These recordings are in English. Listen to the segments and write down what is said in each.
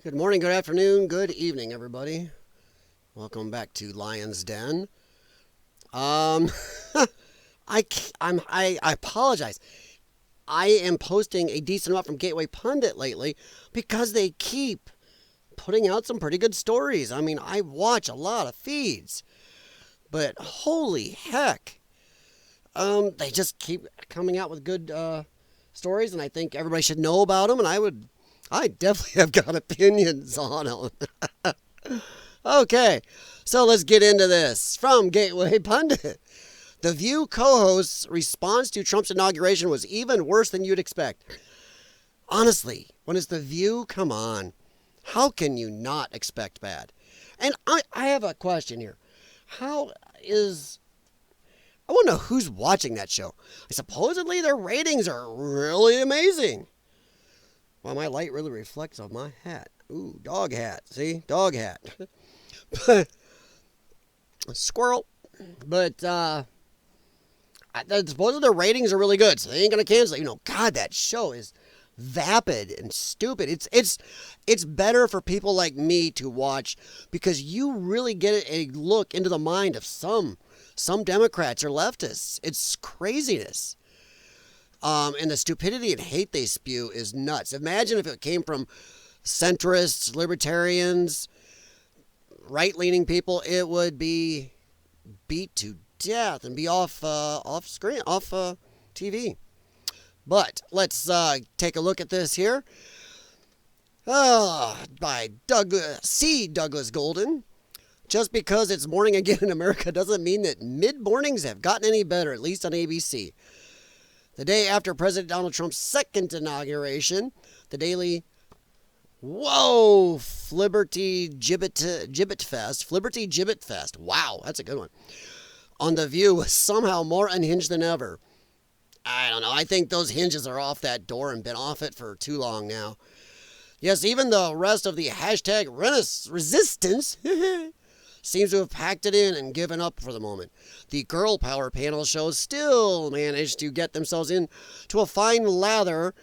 Good morning, good afternoon, good evening, everybody. Welcome back to Lion's Den. Um, I apologize. I am posting a decent amount from Gateway Pundit lately because they keep putting out some pretty good stories. I mean, I watch a lot of feeds, but holy heck, they just keep coming out with good stories, and I think everybody should know about them. And I definitely have got opinions on them. Okay, so let's get into this. From Gateway Pundit. The View co-host's response to Trump's inauguration was even worse than you'd expect. Honestly, when it's The View, come on. How can you not expect bad? And I have a question here. I want to know who's watching that show. Supposedly their ratings are really amazing. Well, my light really reflects on my hat. Ooh, dog hat. See? Dog hat. Squirrel. But, supposedly their ratings are really good, so they ain't going to cancel it. God, that show is vapid and stupid. It's better for people like me to watch because you really get a look into the mind of some Democrats or leftists. It's craziness. And the stupidity and hate they spew is nuts. Imagine if it came from centrists, libertarians, right-leaning people. It would be beat to death and be off TV. But let's take a look at this here. By Douglas Golden. Just because it's morning again in America doesn't mean that mid-mornings have gotten any better, at least on ABC. The day after President Donald Trump's second inauguration, the daily Flibberty Gibbet Fest. Wow, that's a good one. On The View was somehow more unhinged than ever. I don't know. I think those hinges are off that door and been off it for too long now. Yes, even the rest of the hashtag resistance seems to have packed it in and given up for the moment. The girl power panel shows still managed to get themselves into a fine lather.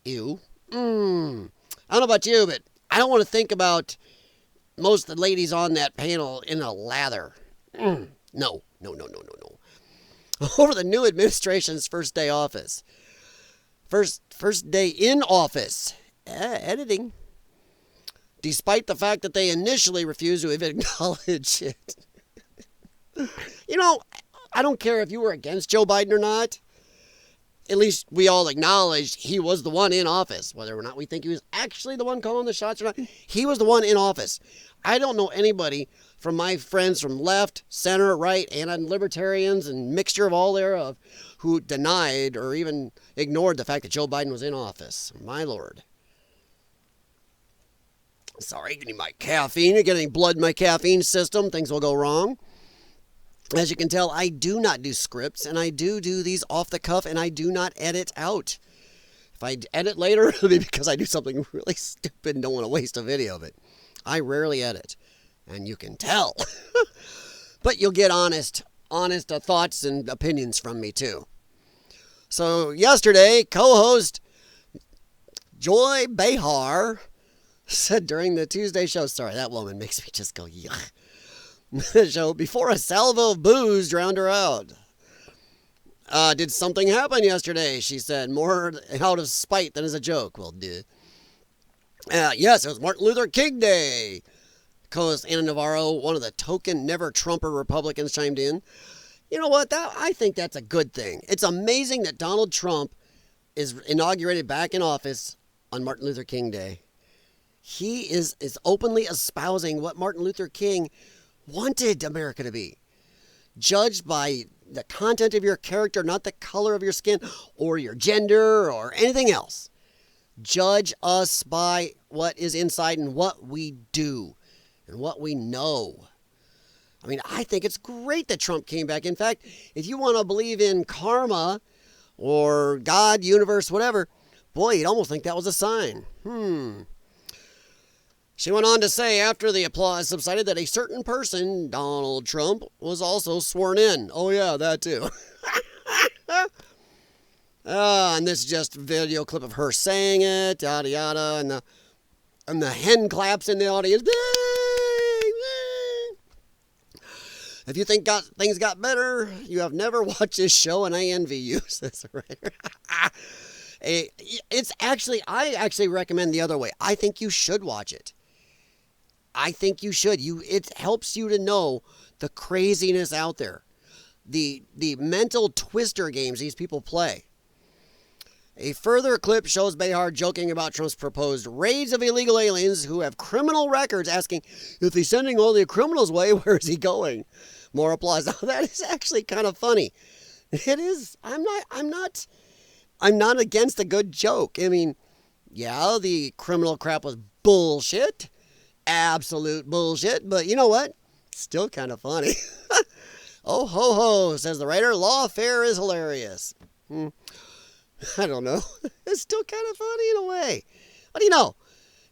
Ew. I don't know about you, but I don't want to think about most of the ladies on that panel in a lather. No. Over the new administration's first day office. First day in office. Editing. Despite the fact that they initially refused to even acknowledge it. I don't care if you were against Joe Biden or not. At least we all acknowledged he was the one in office. Whether or not we think he was actually the one calling the shots or not, he was the one in office. I don't know anybody from my friends from left, center, right, and libertarians and mixture of all thereof who denied or even ignored the fact that Joe Biden was in office. My Lord. Sorry, getting my caffeine. Getting blood in my caffeine system. Things will go wrong. As you can tell, I do not do scripts, and I do these off the cuff, and I do not edit out. If I edit later, it'll be because I do something really stupid and don't want to waste a video of it. I rarely edit, and you can tell. But you'll get honest thoughts and opinions from me, too. So, yesterday, co-host Joy Behar said during the Tuesday show, sorry, that woman makes me just go, yuck. Show before a salvo of booze drowned her out. Did something happen yesterday? She said, more out of spite than as a joke. Well, duh. Yes, it was Martin Luther King Day. Co-host Anna Navarro, one of the token never-Trumper Republicans, chimed in. You know what? I think that's a good thing. It's amazing that Donald Trump is inaugurated back in office on Martin Luther King Day. He is openly espousing what Martin Luther King wanted America to be. Judged by the content of your character, not the color of your skin or your gender or anything else. Judge us by what is inside and what we do and what we know. I mean, I think it's great that Trump came back. In fact, if you want to believe in karma or God, universe, whatever, boy, you'd almost think that was a sign. She went on to say after the applause subsided that a certain person, Donald Trump, was also sworn in. Oh yeah, that too. And this is just a video clip of her saying it, yada yada. And And the hen claps in the audience. If you think things got better, you have never watched this show, and I envy you, says the writer. I actually recommend the other way. I think you should watch it. I think you should. It helps you to know the craziness out there. The mental twister games these people play. A further clip shows Behar joking about Trump's proposed raids of illegal aliens who have criminal records, asking, if he's sending all the criminals away, where is he going? More applause. Now, that is actually kind of funny. It is. I'm not against a good joke. I mean, yeah, the criminal crap was bullshit. Absolute bullshit. But you know what? Still kind of funny. Oh, ho, ho, says the writer. Lawfare is hilarious. I don't know. It's still kind of funny in a way. What do you know?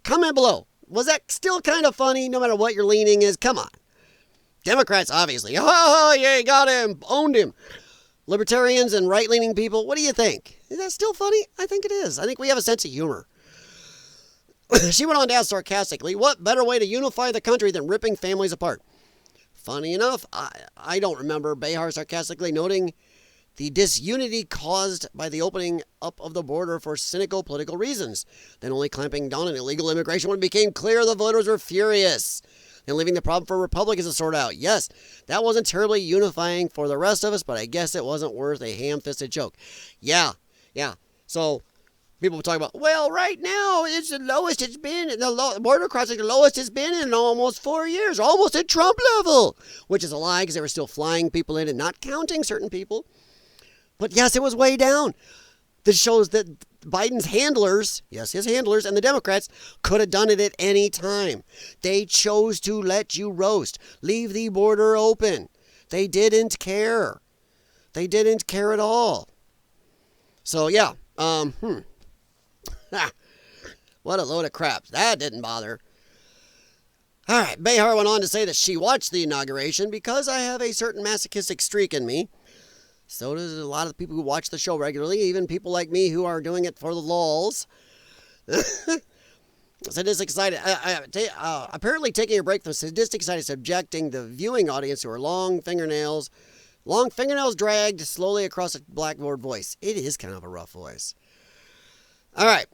Comment below. Was that still kind of funny no matter what your leaning is? Come on. Democrats, obviously. Oh, yeah, got him. Owned him. Libertarians and right-leaning people, what do you think? Is that still funny? I think it is. I think we have a sense of humor. She went on to ask sarcastically, what better way to unify the country than ripping families apart? Funny enough, I don't remember Behar sarcastically noting the disunity caused by the opening up of the border for cynical political reasons, then only clamping down on illegal immigration when it became clear the voters were furious, and leaving the problem for Republicans to sort out. Yes, that wasn't terribly unifying for the rest of us, but I guess it wasn't worth a ham-fisted joke. Yeah. So people talk about, well, right now it's the lowest it's been, the border crossing the lowest it's been in almost 4 years, almost at Trump level, which is a lie because they were still flying people in and not counting certain people. But yes, it was way down. This shows that Biden's handlers, yes, his handlers and the Democrats could have done it at any time. They chose to let you roast, leave the border open. They didn't care. They didn't care at all. So yeah, what a load of crap. That didn't bother. All right, Behar went on to say that she watched the inauguration because I have a certain masochistic streak in me. So does a lot of the people who watch the show regularly, even people like me who are doing it for the lulz. Sadistic side, apparently taking a break from sadistic side is subjecting the viewing audience to her long fingernails dragged slowly across a blackboard voice. It is kind of a rough voice. All right.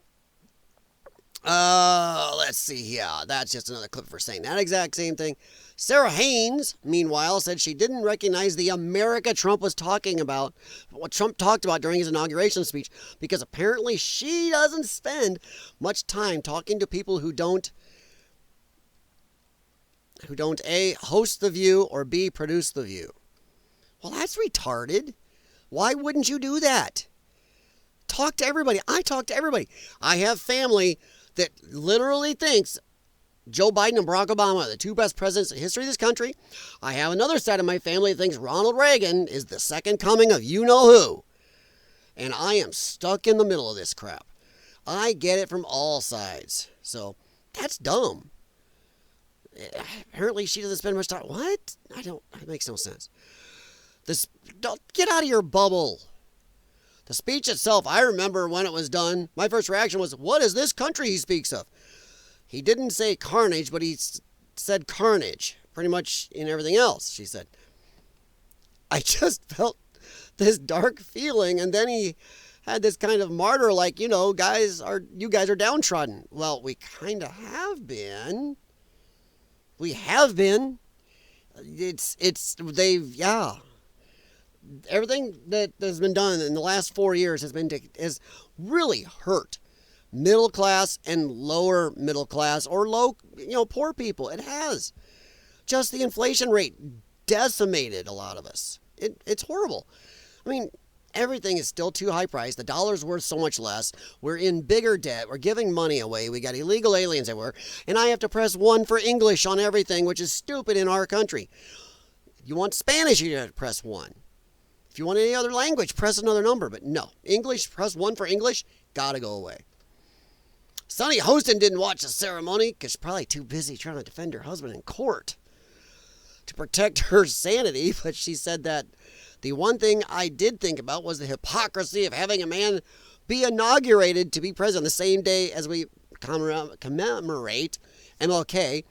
Let's see here. That's just another clip for saying that exact same thing. Sarah Haynes, meanwhile, said she didn't recognize the America Trump was talking about, what Trump talked about during his inauguration speech, because apparently she doesn't spend much time talking to people who don't A, host The View, or B, produce The View. Well, that's retarded. Why wouldn't you do that? Talk to everybody. I talk to everybody. I have family that literally thinks Joe Biden and Barack Obama are the two best presidents in the history of this country. I have another side of my family that thinks Ronald Reagan is the second coming of you-know-who. And I am stuck in the middle of this crap. I get it from all sides. So, that's dumb. Apparently, she doesn't spend much time. What? It makes no sense. Get out of your bubble. The speech itself, I remember when it was done, my first reaction was, what is this country he speaks of? He didn't say carnage, but he said carnage, pretty much in everything else, she said. I just felt this dark feeling, and then he had this kind of martyr, like, you guys are downtrodden. Well, we kind of have been. We have been. Everything that has been done in the last 4 years has really hurt middle class and lower middle class or low, poor people. It has. Just the inflation rate decimated a lot of us. It's horrible. I mean, everything is still too high priced. The dollar's worth so much less. We're in bigger debt. We're giving money away. We got illegal aliens everywhere. And I have to press 1 for English on everything, which is stupid in our country. You want Spanish, you have to press 1. If you want any other language, press another number. But no, English, press 1 for English, gotta go away. Sunny Hostin didn't watch the ceremony because she's probably too busy trying to defend her husband in court to protect her sanity. But she said that the one thing I did think about was the hypocrisy of having a man be inaugurated to be president the same day as we commemorate MLK,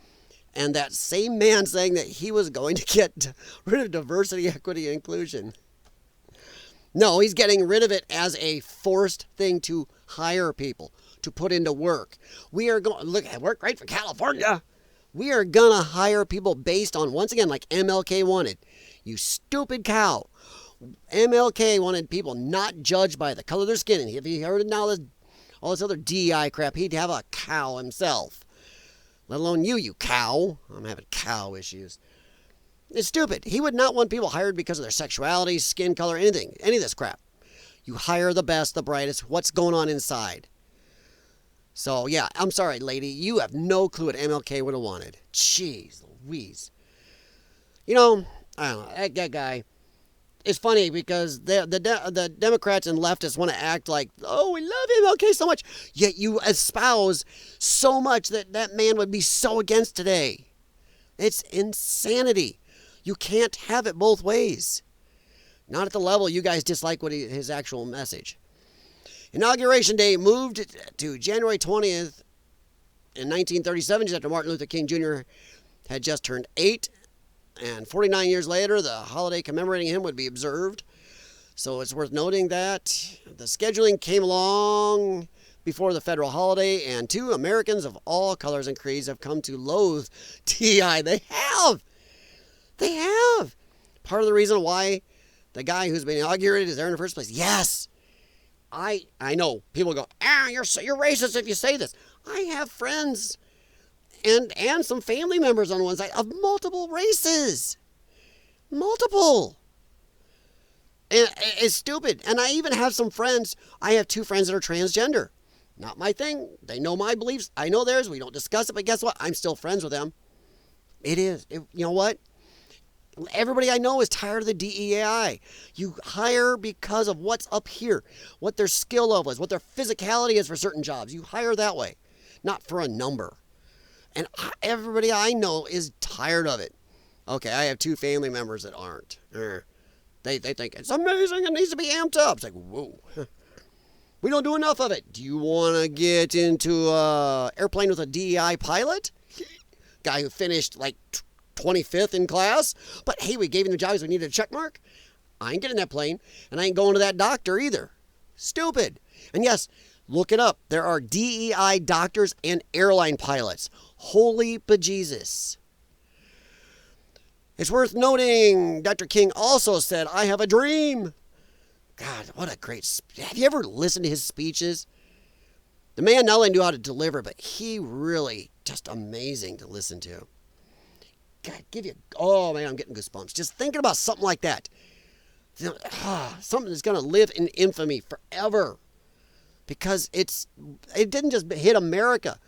and that same man saying that he was going to get rid of diversity, equity, and inclusion. No, he's getting rid of it as a forced thing to hire people, to put into work. We are going, look, we're great for California. We are going to hire people based on, once again, like MLK wanted. You stupid cow. MLK wanted people not judged by the color of their skin. And if he heard now all this other DEI crap, he'd have a cow himself. Let alone you cow. I'm having cow issues. It's stupid. He would not want people hired because of their sexuality, skin color, anything. Any of this crap. You hire the best, the brightest. What's going on inside? So, yeah, I'm sorry, lady. You have no clue what MLK would have wanted. Jeez Louise. You know, I don't know. That guy. It's funny because the Democrats and leftists want to act like, oh, we love MLK so much. Yet you espouse so much that man would be so against today. It's insanity. You can't have it both ways. Not at the level you guys dislike his actual message. Inauguration Day moved to January 20th in 1937, just after Martin Luther King Jr. had just turned 8. And 49 years later, the holiday commemorating him would be observed. So it's worth noting that the scheduling came along before the federal holiday, and 2 Americans of all colors and creeds have come to loathe DEI. They have. They have. Part of the reason why the guy who's been inaugurated is there in the first place. Yes. I know. People go, you're racist if you say this. I have friends and some family members on one side of multiple races. Multiple. And it's stupid. And I even have some friends. I have 2 friends that are transgender. Not my thing. They know my beliefs. I know theirs. We don't discuss it. But guess what? I'm still friends with them. It is. You know what? Everybody I know is tired of the DEI. You hire because of what's up here, what their skill level is, what their physicality is for certain jobs. You hire that way, not for a number. And everybody I know is tired of it. Okay, I have 2 family members that aren't. They think it's amazing. It needs to be amped up. It's like, whoa. We don't do enough of it. Do you want to get into an airplane with a DEI pilot? Guy who finished like 25th in class, but hey, we gave him the job because we needed a check mark. I ain't getting that plane, and I ain't going to that doctor either. Stupid. And yes, look it up. There are DEI doctors and airline pilots. Holy bejesus. It's worth noting, Dr. King also said, I have a dream. God, what a great... Have you ever listened to his speeches? The man not only knew how to deliver, but he really just amazing to listen to. God, oh man, I'm getting goosebumps. Just thinking about something like that. Something that's going to live in infamy forever. Because it didn't just hit America.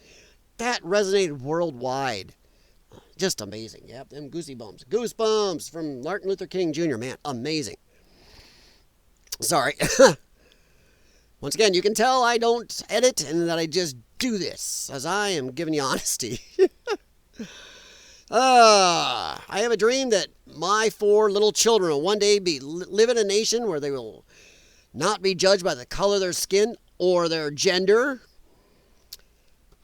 That resonated worldwide. Just amazing. Yep, them goosebumps. Goosebumps from Martin Luther King Jr. Man, amazing. Sorry. Once again, you can tell I don't edit and that I just do this, as I am giving you honesty. I have a dream that my 4 little children will one day live in a nation where they will not be judged by the color of their skin or their gender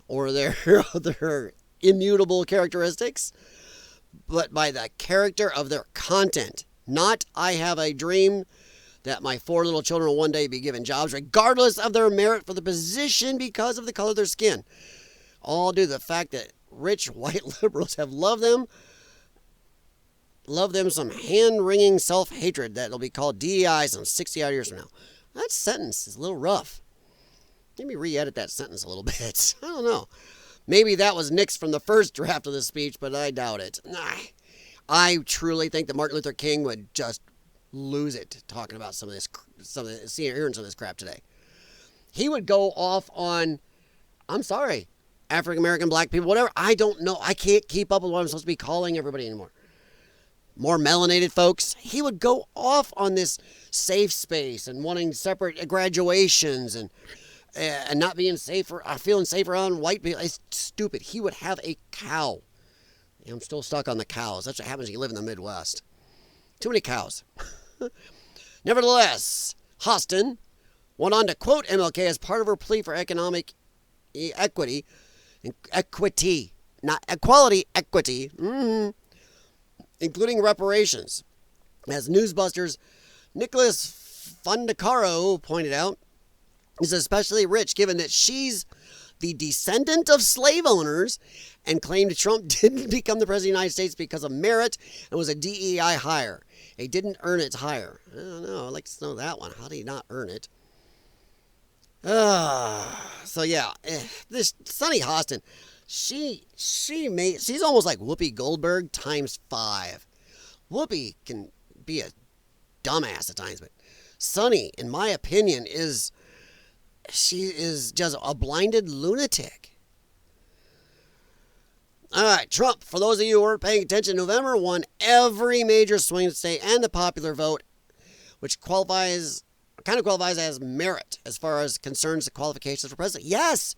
or their immutable characteristics, but by the character of their content. Not, I have a dream that my 4 little children will one day be given jobs regardless of their merit for the position because of the color of their skin. All due to the fact that rich white liberals have loved them some hand-wringing self-hatred that'll be called DEI some 60-odd years from now. That sentence is a little rough. Let me re-edit that sentence a little bit. I don't know. Maybe that was nixed from the first draft of the speech, but I doubt it. I truly think that Martin Luther King would just lose it talking about hearing some of this crap today. He would go off on, I'm sorry, African American, black people, whatever. I don't know. I can't keep up with what I'm supposed to be calling everybody anymore. More melanated folks. He would go off on this safe space and wanting separate graduations and not being safer, feeling safer on white people. It's stupid. He would have a cow. I'm still stuck on the cows. That's what happens when you live in the Midwest. Too many cows. Nevertheless, Hostin went on to quote MLK as part of her plea for economic equity, not equality, equity, including reparations. As Newsbusters' Nicholas Fondacaro pointed out, is especially rich given that she's the descendant of slave owners and claimed Trump didn't become the president of the United States because of merit and was a DEI hire. He didn't earn its hire. I don't know. I'd like to know that one. How did he not earn it? So yeah, this Sunny Hostin, she's almost like Whoopi Goldberg times 5. Whoopi can be a dumbass at times, but Sunny, in my opinion, she is just a blinded lunatic. All right, Trump, for those of you who weren't paying attention, November won every major swing state and the popular vote, which qualifies as merit as far as concerns the qualifications for president. Yes,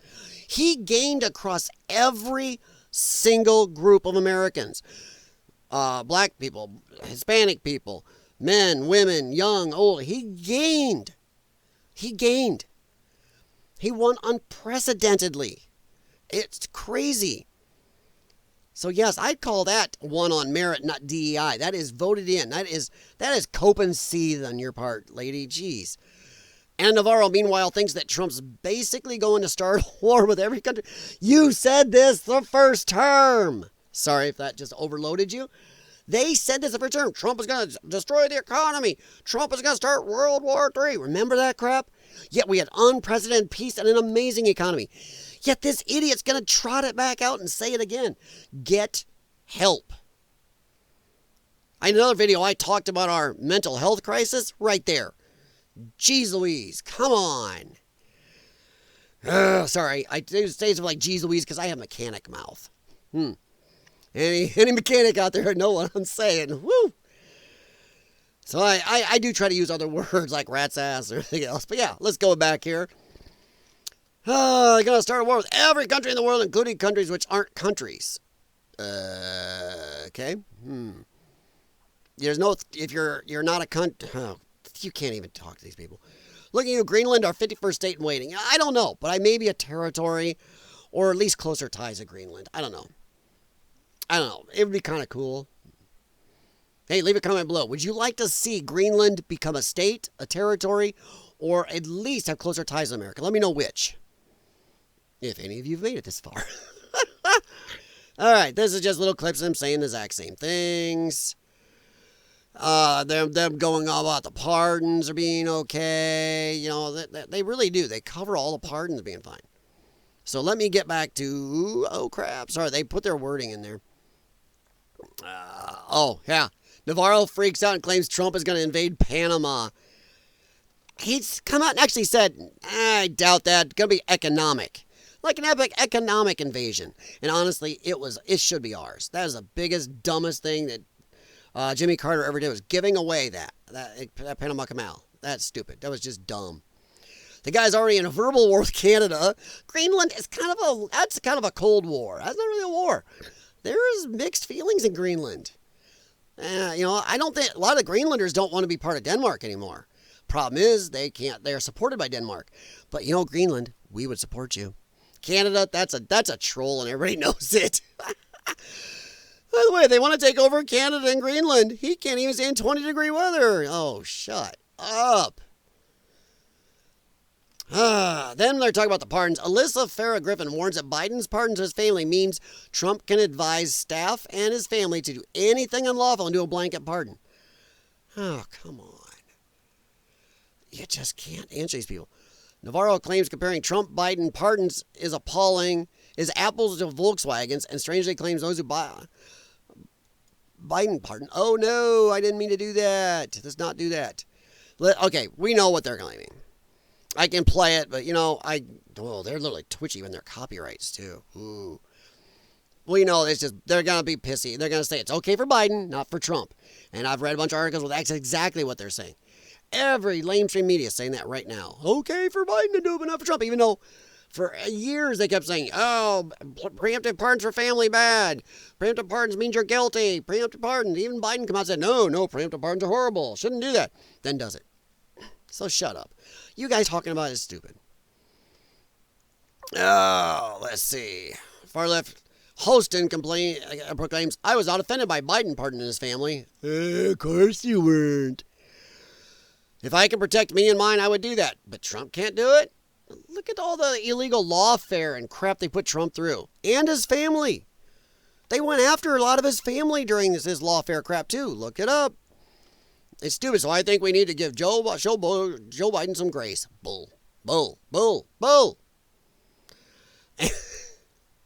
he gained across every single group of Americans. Black people, Hispanic people, men, women, young, old. He gained. He won unprecedentedly. It's crazy. So yes, I'd call that one on merit, not DEI. That is voted in. That is cope and seethe on your part, lady. Jeez. And Navarro, meanwhile, thinks that Trump's basically going to start a war with every country. You said this the first term. Sorry if that just overloaded you. They said this the first term. Trump is going to destroy the economy. Trump is going to start World War III. Remember that crap? Yet we had unprecedented peace and an amazing economy. Yet this idiot's going to trot it back out and say it again. Get help. In another video, I talked about our mental health crisis right there. Jeez Louise, come on. Sorry, I do say something like Jeez Louise because I have mechanic mouth. Any mechanic out there know what I'm saying? Woo! So I do try to use other words like rat's ass or anything else. But yeah, let's go back here. They're going to start a war with every country in the world, including countries which aren't countries. Okay. There's no, if you're not a country, you can't even talk to these people. Looking at Greenland, our 51st state in waiting. I don't know, but I may be a territory or at least closer ties to Greenland. I don't know. It would be kind of cool. Hey, leave a comment below. Would you like to see Greenland become a state, a territory, or at least have closer ties to America? Let me know which. If any of you have made it this far. All right, this is just little clips of them saying the exact same things. Them going all about the pardons are being okay. You know, they really do. They cover all the pardons being fine. So let me get back to, oh crap, sorry, they put their wording in there. Yeah. Navarro freaks out and claims Trump is going to invade Panama. He's come out and actually said, I doubt that. It's going to be economic. Like an epic economic invasion. And honestly, it should be ours. That is the biggest, dumbest thing that Jimmy Carter ever did, was giving away that Panama Canal. That's stupid. That was just dumb. The guy's already in a verbal war with Canada. Greenland is kind of a Cold War. That's not really a war. There's mixed feelings in Greenland. I don't think a lot of the Greenlanders don't want to be part of Denmark anymore. Problem is, they can't. They are supported by Denmark. But Greenland, we would support you. Canada, that's a troll, and everybody knows it. By the way, they want to take over Canada and Greenland. He can't even stand 20-degree weather. Oh, shut up. Then they're talking about the pardons. Alyssa Farah Griffin warns that Biden's pardons to his family means Trump can advise staff and his family to do anything unlawful and do a blanket pardon. Oh, come on. You just can't answer these people. Navarro claims comparing Trump-Biden pardons is appalling, is apples to Volkswagens, and strangely claims those who buy Biden pardon. Oh, no, I didn't mean to do that. Let's not do that. Okay, we know what they're claiming. I can play it, but, they're literally twitchy when they're copyrights, too. Ooh. Well, it's just, they're going to be pissy. They're going to say it's okay for Biden, not for Trump. And I've read a bunch of articles where that's exactly what they're saying. Every mainstream media is saying that right now. Okay for Biden to do, but not for Trump. Even though for years they kept saying, preemptive pardons for family bad. Preemptive pardons means you're guilty. Preemptive pardons. Even Biden come out and said, no, preemptive pardons are horrible. Shouldn't do that. Then does it. So shut up. You guys talking about it is stupid. Oh, let's see. Far left. Hostin proclaims, I was not offended by Biden pardoning his family. Of course you weren't. If I can protect me and mine, I would do that. But Trump can't do it? Look at all the illegal lawfare and crap they put Trump through. And his family. They went after a lot of his family during this lawfare crap, too. Look it up. It's stupid, so I think we need to give Joe Biden some grace. Bull, bull, bull, bull.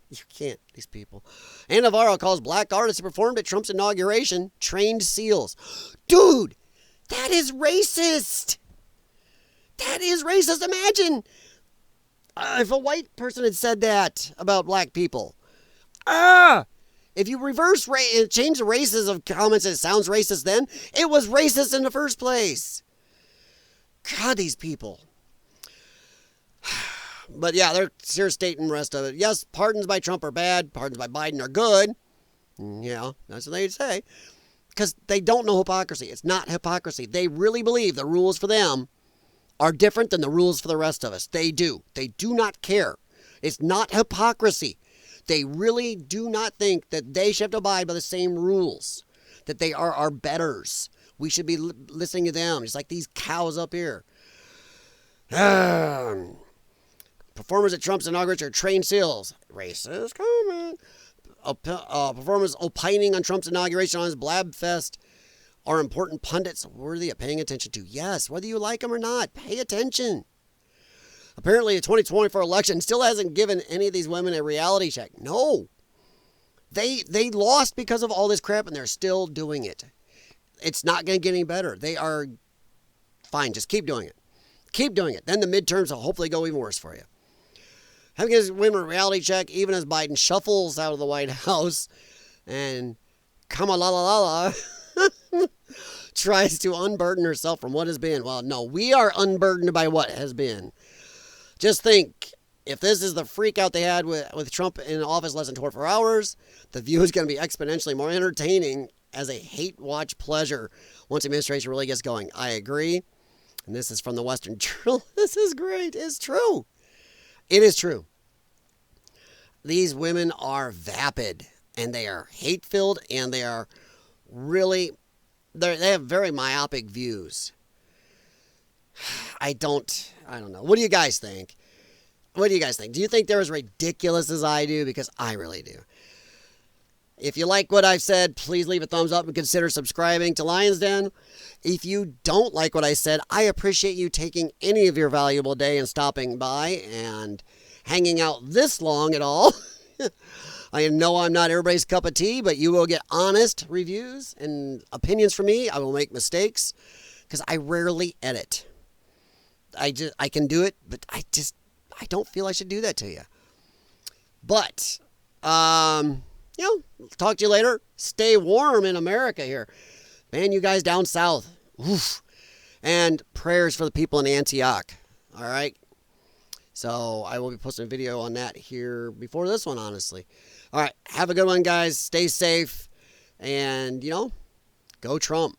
You can't, these people. And Navarro calls black artists who performed at Trump's inauguration trained SEALs. Dude, that is racist. That is racist. Imagine if a white person had said that about black people. If you change the races of comments and it sounds racist then, it was racist in the first place. God, these people. But yeah, they're here stating the rest of it. Yes, pardons by Trump are bad. Pardons by Biden are good. Yeah, that's what they'd say. Because they don't know hypocrisy. It's not hypocrisy. They really believe the rules for them are different than the rules for the rest of us. They do. They do not care. It's not hypocrisy. They really do not think that they should have to abide by the same rules. That they are our betters. We should be listening to them. Just like these cows up here. Performers at Trump's inauguration are trained SEALs. Racist comment. Performers opining on Trump's inauguration on his blab fest are important pundits worthy of paying attention to. Yes, whether you like them or not, pay attention. Apparently, the 2024 election still hasn't given any of these women a reality check. No. They lost because of all this crap, and they're still doing it. It's not going to get any better. They are fine. Just keep doing it. Keep doing it. Then the midterms will hopefully go even worse for you. Having his women a reality check, even as Biden shuffles out of the White House and Kamala tries to unburden herself from what has been. Well, no, we are unburdened by what has been. Just think, if this is the freak out they had with Trump in office less than 24 hours, the view is going to be exponentially more entertaining as a hate watch pleasure once the administration really gets going. I agree. And this is from the Western Journal. This is great. It's true. It is true. These women are vapid, and they are hate-filled, and they are really, they have very myopic views. I don't know. What do you guys think? What do you guys think? Do you think they're as ridiculous as I do? Because I really do. If you like what I've said, please leave a thumbs up and consider subscribing to Lion's Den. If you don't like what I said, I appreciate you taking any of your valuable day and stopping by and hanging out this long at all. I know I'm not everybody's cup of tea, but you will get honest reviews and opinions from me. I will make mistakes because I rarely edit. I can do it, but I don't feel I should do that to you. But, talk to you later. Stay warm in America here. Man, you guys down south. Oof. And prayers for the people in Antioch. All right. So I will be posting a video on that here before this one, honestly. All right. Have a good one, guys. Stay safe. And, go Trump.